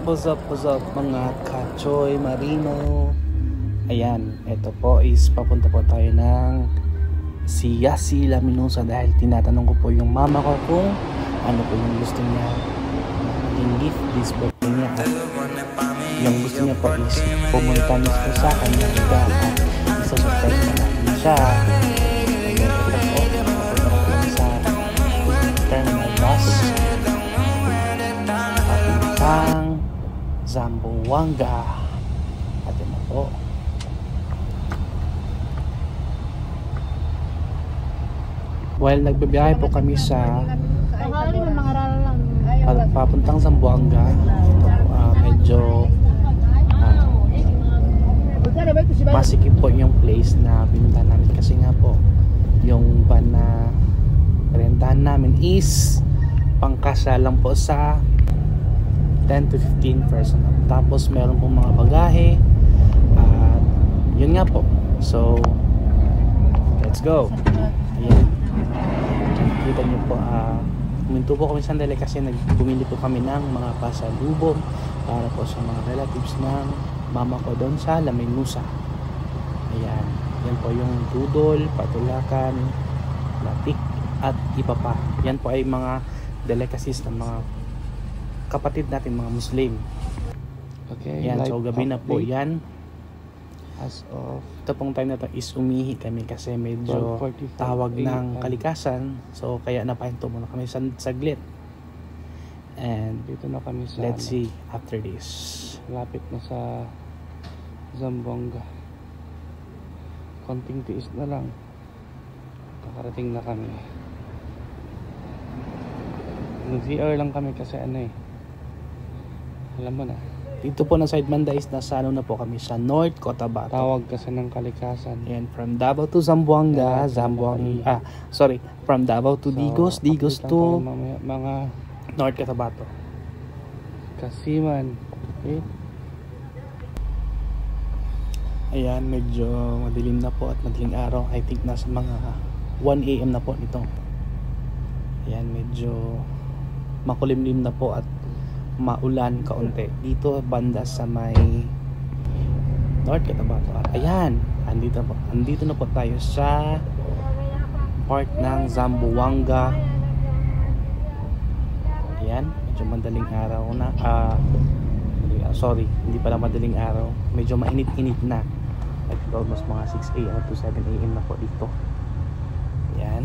What's up mga Kachoy Marino. Ayan, ito po is papunta po tayo ng Yasi Laminosa dahil tinatanong ko po yung mama ko kung ano po yung gusto niya i-gift this birthday niya. Yung gusto niya po is pumunta mismo sa kanyang higa at isa-surprise na natin siya. Ayan, ito po, papunta ko sa terminal bus papuntang Zamboanga. At yun na po. While nagbabiyahe po kami sa papuntang Zamboanga, ito po, medyo masikip po yung place na pinunta namin kasi nga po yung van na rentahan namin is pangkasya lang po sa 10 to 15 person. Tapos meron pong mga bagahe at yun nga po. So let's go. Ayan, kita nyo po, huminto po kami sandali kasi bumili po kami ng mga pasalubong para po sa mga relatives ng mama ko doon sa Laminosa. Ayan, yan po yung dudol, patulakan, latik at iba pa. Yan po ay mga delicacies ng mga kapatid natin mga Muslim. Okay, yan, so gabi na po yan. As of ito pong time na to is umihi kami kasi medyo tawag ng kalikasan, so kaya napahinto muna kami saglit. And dito na kami sa let's see after this. Lapit na sa Zamboanga. Konting tiis na lang, kakarating na kami. Nag-CR lang kami kasi alam mo na, dito po na side banda is nasa na po kami sa North Cotabato. Tawag kasi ng kalikasan. And from Davao to Zamboanga, from Davao to Digos, Digos to mga North Cotabato. Kasiman. Okay. Ayan, medyo madilim na po at madaling araw. I think nasa mga 1 AM na po nito. Ayan, medyo makulimlim na po at maulan kaunti dito banda sa may North Cotabato. Ayan, andito na po tayo sa part ng Zamboanga. Ayan, medyo madaling araw na, sorry, hindi pala madaling araw, medyo mainit-init na at almost mga 6 AM to 7 AM na po dito. Ayan,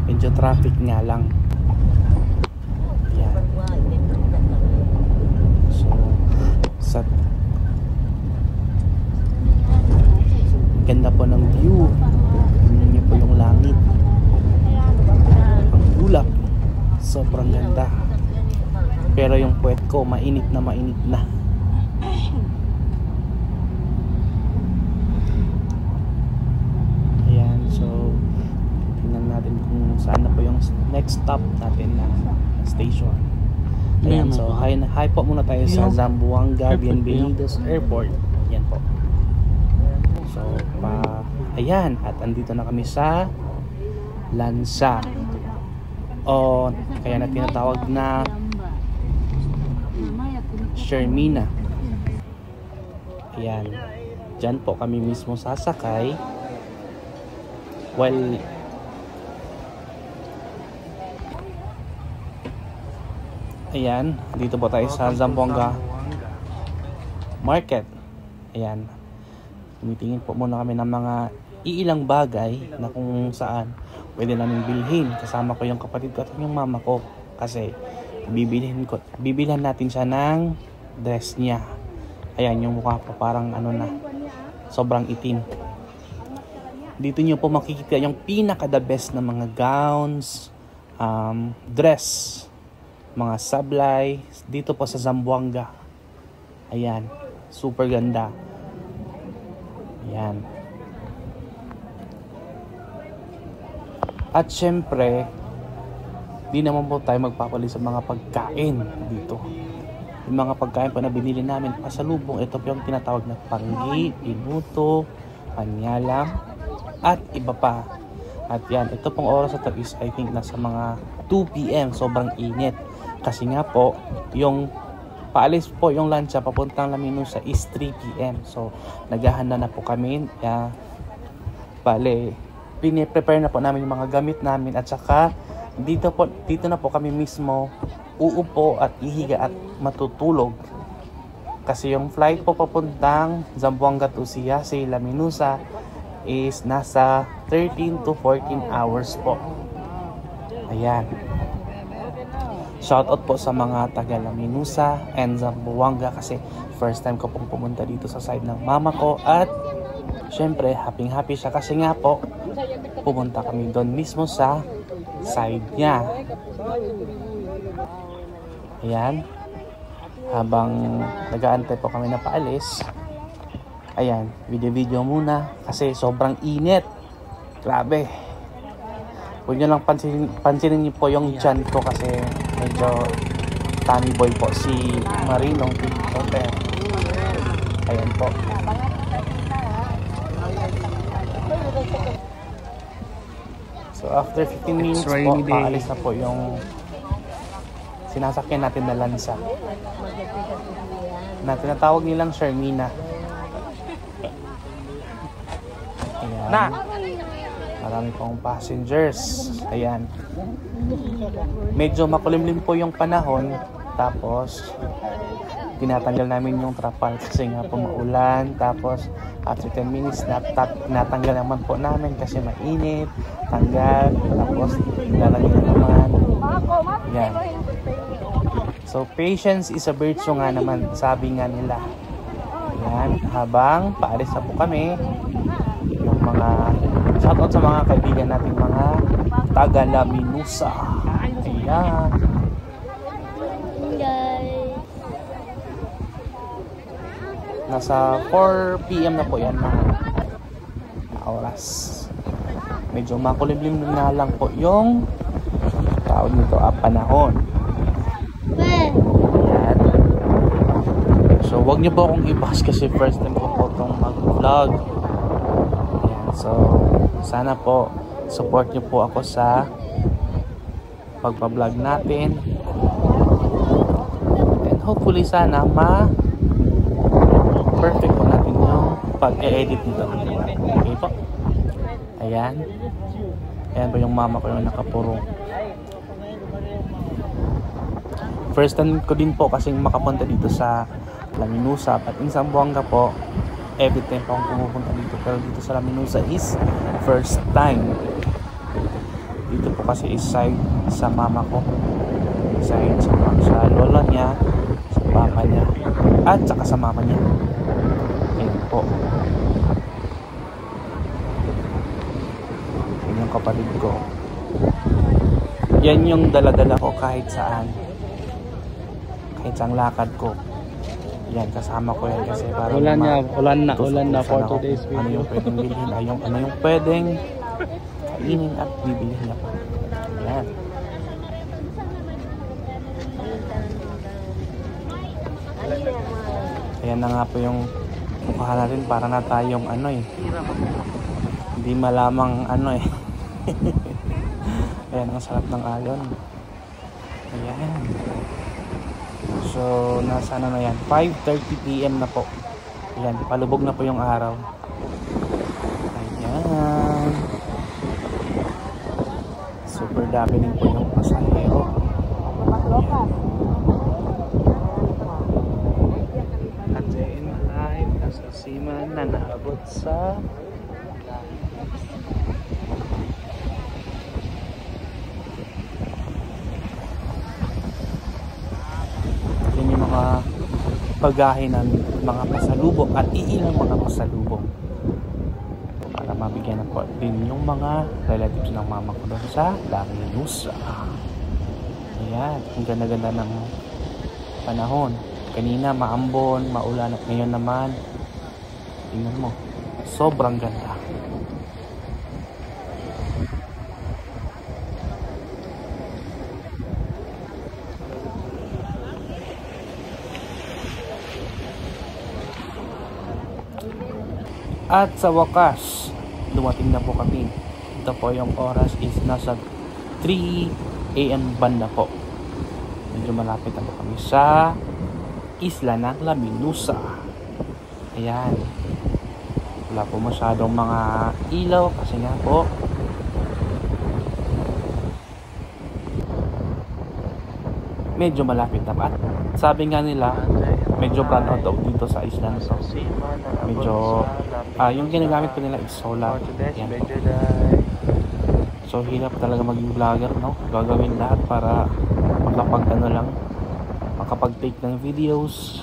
medyo traffic nga lang. Ayan. So sa ganda po ng view, tingnan niyo po yung langit, ang ulap, sobrang ganda. Pero yung puwet ko mainit na. Ayan, so tingnan natin kung saan na po yung next stop natin na station. Ayan, so hi po muna tayo sa Zamboanga Bienvenidos Airport. Yan po. So ayan, at andito na kami sa Lansa, o kaya na tinatawag na Shermina. Ayan, dyan po kami mismo sasakay. Well, ayan, dito po tayo sa Zamboanga Market. Ayan, tumitingin po muna kami ng mga iilang bagay na kung saan pwede namin bilhin. Kasama ko yung kapatid ko at yung mama ko kasi bibilhan natin siya ng dress niya. Ayan, yung mukha po parang na, sobrang itim. Dito nyo po makikita yung pinaka the best na mga gowns, dress, mga sablay dito po sa Zamboanga. Ayan, super ganda. Ayan. At syempre, di naman po tayo magpapali sa mga pagkain dito. Yung mga pagkain pa na binili namin pasalubong, ito po yung tinatawag na panggi, pinuto, panyalam, at iba pa. At yan, ito pong oras na ito is I think nasa mga 2 PM, sobrang init. Kasi nga po, yung paalis po yung lancha papuntang Laminusa is 3 PM. So, naghahanda na po kami. Piniprepare na po namin yung mga gamit namin at saka dito na po kami mismo uupo at ihiga at matutulog. Kasi yung flight po papuntang Zamboanga to Siasi, Laminusa is nasa 13 to 14 hours po. Ayan. Shoutout po sa mga taga Laminusa and Zamboanga kasi first time ko pong pumunta dito sa side ng mama ko at syempre happy siya kasi nga po pumunta kami doon mismo sa side niya. Ayan. Habang nag-aantay po kami na paalis, ayan, video muna kasi sobrang init. Grabe. Huwag nyo lang pansinin niyo po yung tiyan ko kasi medyo tummy boy po si Marinong Pintote. Ayan po. So after 15 minutes po, paalis na po yung sinasakyan natin na lansa. Na tinatawag nilang Shermina. Ayan. Na! Marami pong passengers. Ayan. Medyo makulimlim po yung panahon. Tapos, tinatanggal namin yung trapal kasi nga po maulan. Tapos, after 10 minutes, tinatanggal naman po namin kasi mainit. Tanggal. Tapos, lalagyan naman. Ayan. So, patience is a virtue nga naman. Sabi nga nila. Ayan. Habang paalis na po kami, yung mga shoutout sa mga kaibigan natin mga taga Laminusa. Ayan. Nasa 4 PM na po yan na oras. Medyo makulimlim na lang po yung tawag nito panahon. Ayan. So wag niyo po akong i-bash kasi first time ko po itong mag-vlog. So, sana po support niyo po ako sa pagpa-vlog natin. And hopefully sana perfect po natin yung pag-e-edit nito. Okay po? Ayan. Ayan po yung mama ko yung nakapurong. First time ko din po kasing makapunta dito sa Laminusa at in Zamboanga po. Every time po akong pumupunta dito, pero dito sa Laminusa is first time. Dito po kasi is side sa mama ko, side sa lola niya, sa papa niya, at saka sa mama niya. Ayan po. Yan yung kapatid ko. Yan yung dala-dala ko kahit saan. Kahit saan lakad ko. Yan, kasama ko yan kasi para ulan na for 2 days video. Ano yung pwedeng bilhin, ano yung pwedeng kainin at bibilihin na pa. Yan. Ayan na nga po yung mukha natin para na tayong hindi malamang Ayan, ang sarap ng alon. Ayan. So, nasa na yan? 5:30 PM na po. Ayan, palubog na po yung araw. Ayan. Super dami din po yung pasahero. At in life, nasa Seaman na naabot sa mga paggahin ng mga pasalubong at iilang mga pasalubong para mabigyan na po din yung mga relatives ng mama ko doon sa Laminusa. Ayan, ang ganda-ganda ng panahon. Kanina maambon, maulan at ngayon naman tingnan mo, sobrang ganda. At sa wakas, dumating na po kami. Ito po yung oras is nasa 3 AM banda po. Medyo malapit na po kami sa isla ng Laminusa. Ayan. Wala po masyadong mga ilaw kasi nga po medyo malapit na pa. At sabi nga nila medyo brown out daw dito sa isla na to. Medyo yung ginagamit ko nila is solar. Ayan. So hirap talaga maging vlogger, no? Gagawin lahat para makapag-take ng videos.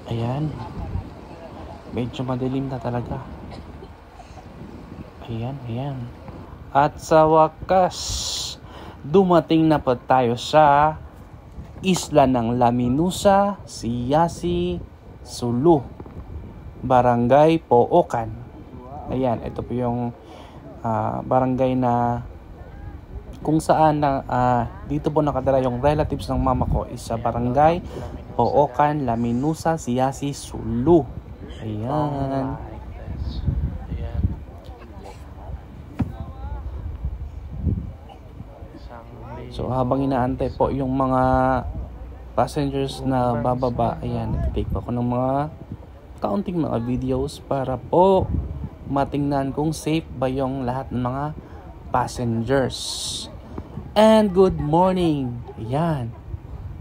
Ayan. Medyo madilim na talaga. Ayan. At sa wakas, dumating na po tayo sa isla ng Laminusa, Siyasi, Sulu, Barangay Pookan. Ayan, ito po yung barangay na kung saan dito po nakatira yung relatives ng mama ko is sa Barangay Pookan, Laminusa, Siyasi, Sulu. Ayan. So habang inaantay po yung mga passengers na bababa, ayan, nag-take po ako ng mga kaunting mga videos para po matingnan kung safe ba yung lahat ng mga passengers. And good morning. Ayan.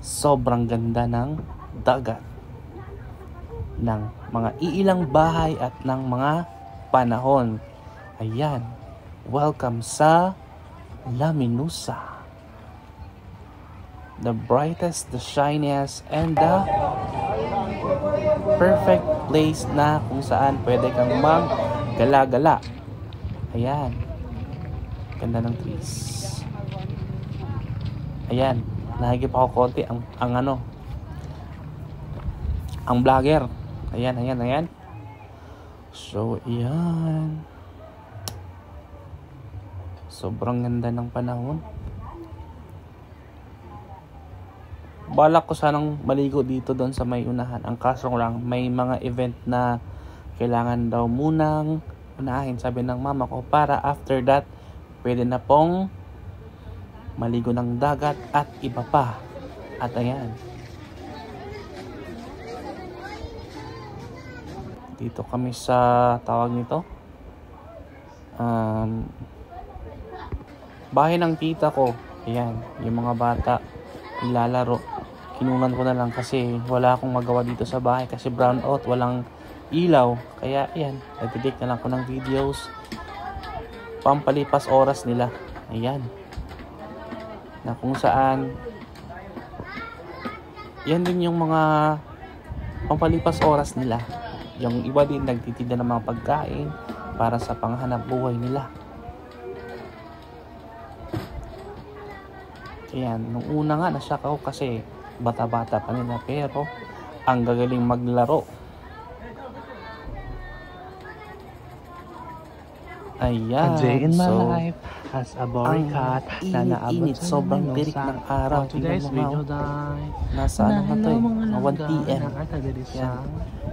Sobrang ganda ng dagat, ng mga iilang bahay at ng mga panahon. Ayan. Welcome sa Laminusa. The brightest, the shiniest, and the perfect place na kung saan pwede kang mag-gala-gala. Ayan. Ganda ng trees. Ayan. Nahigip ako konti ang vlogger. Ayan. So, ayan. Sobrang ganda ng panahon. Balak ko sanang maligo dito doon sa may unahan. Ang kaso lang, may mga event na kailangan daw munang unahin, sabi ng mama ko, para after that pwede na pong maligo ng dagat at iba pa. At ayan, dito kami sa tawag nito bahay ng tita ko. Ayan, yung mga bata nilalaro. Kinunan ko na lang kasi wala akong magawa dito sa bahay kasi brown out, walang ilaw. Kaya ayan, nagtitake na lang ko ng videos pampalipas oras nila. Ayan, na kung saan yan din yung mga pampalipas oras nila. Yung iba din nagtitinda ng mga pagkain para sa panghanap buhay nila. Ayan, nung una nga nasyak ako kasi bata-bata pa nila pero ang gagaling maglaro. Ayan, A day in my so life as a boring cat na naabot sa sobrang tirik ng araw. today's video Nasa ano na to 1 PM. Yan.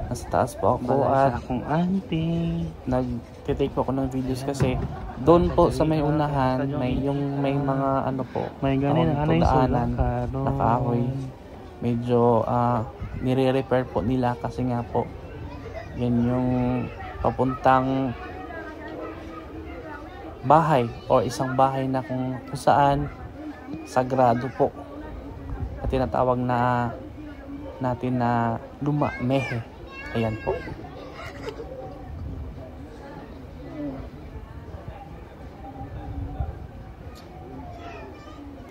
Nasa taas po ako at akong auntie. nag-take po ako ng videos kasi doon po sa may unahan may mga ano po, May ganin tawag anay nito, sa daanan na kahoy. Medyo nire-repair po nila kasi nga po yan yung papuntang bahay o isang bahay na kung saan sagrado po at tinatawag na natin na Luma Mehe. Ayan po.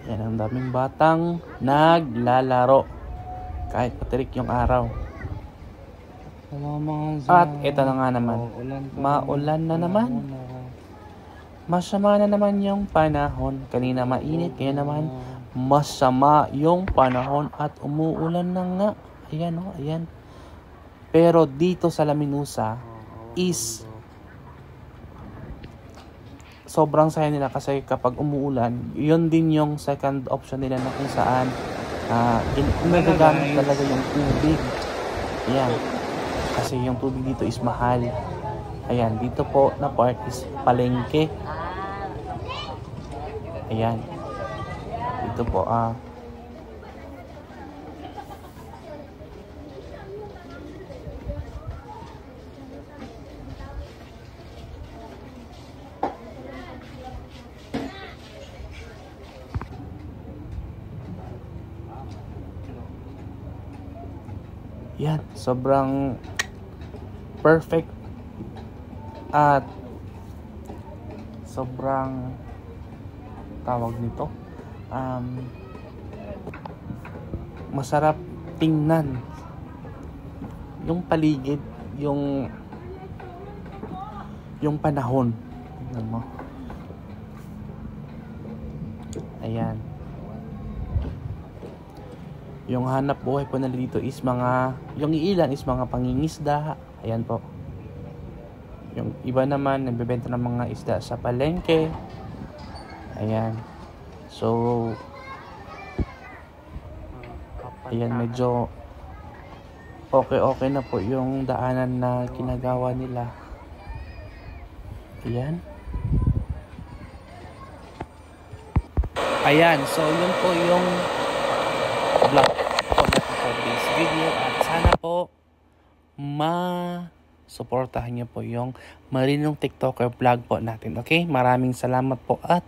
Yan, ang daming batang naglalaro kahit patirik yung araw. At ito na nga naman, maulan na naman. Masama na naman yung panahon. Kanina mainit, kaya naman masama yung panahon at umuulan na nga. Ayan o, ayan. Pero dito sa Laminusa is sobrang saya nila kasi kapag umuulan, yun din yung second option nila na kung saan nagagamit talaga yung tubig. Ayan. Kasi yung tubig dito is mahal. Ayan, dito po na part is palengke. Ayan. Dito po Yan, sobrang perfect at sobrang tawag nito masarap tingnan yung paligid, yung panahon. Tingnan mo. Ayan. Yung hanap buhay po nila dito is yung ilan is mga pangingisda. Ayan po. Yung iba naman nagbebenta ng mga isda sa palengke. Ayan. So ayan, medyo okay na po yung daanan na ginagawa nila. Ayan, so yun po yung vlog po natin for this video at sana po suportahan niyo po yung Marinong TikToker vlog po natin. Okay? Maraming salamat po at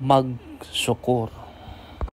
magsyukur.